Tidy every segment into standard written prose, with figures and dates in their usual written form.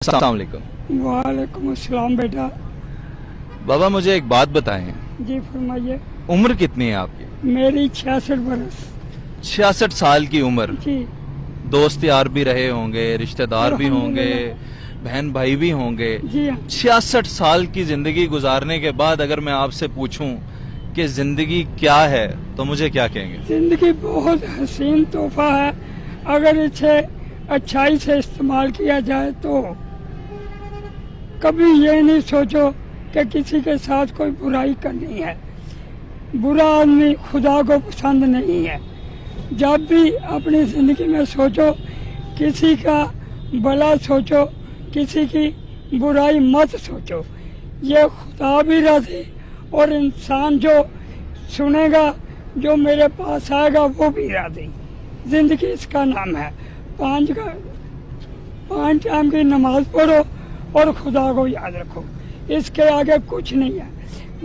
अस्सलाम वालेकुम। वालेकुम अस्सलाम बेटा। बाबा मुझे एक बात बताएं, जी फरमाइए। उम्र कितनी है आपकी? मेरी 66 बरस। 66 साल की उम्र। जी दोस्त यार भी रहे होंगे, रिश्तेदार भी होंगे, बहन भाई भी होंगे। जी हाँ। 66 साल की जिंदगी गुजारने के बाद अगर मैं आपसे पूछूं कि जिंदगी क्या है तो मुझे क्या कहेंगे? जिंदगी बहुत हसीन तोहफा है, अगर इसे अच्छाई से इस्तेमाल किया जाए तो। कभी ये नहीं सोचो कि किसी के साथ कोई बुराई करनी है। बुरा आदमी खुदा को पसंद नहीं है। जब भी अपनी जिंदगी में सोचो, किसी का भला सोचो, किसी की बुराई मत सोचो। ये खुदा भी राजी और इंसान जो सुनेगा, जो मेरे पास आएगा, वो भी राजी। जिंदगी इसका नाम है। 5 टाइम की नमाज पढ़ो और खुदा को याद रखो, इसके आगे कुछ नहीं है।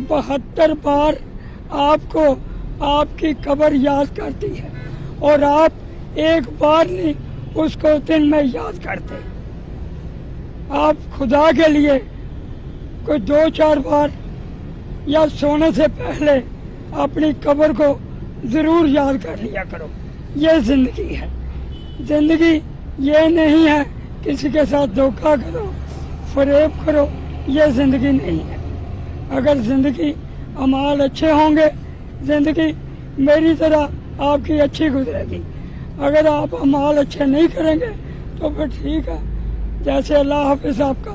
72 बार आपको आपकी कब्र याद करती है और आप एक बार नहीं उसको दिन में याद करते। आप खुदा के लिए कोई 2-4 बार या सोने से पहले अपनी कब्र को जरूर याद कर लिया करो। ये जिंदगी है। जिंदगी ये नहीं है किसी के साथ धोखा करो, फरेब करो, ये जिंदगी नहीं है। अगर जिंदगी अमाल अच्छे होंगे, जिंदगी मेरी तरह आपकी अच्छी गुजरेगी। अगर आप अमाल अच्छे नहीं करेंगे तो फिर ठीक है, जैसे अल्लाह हाफिज आपका।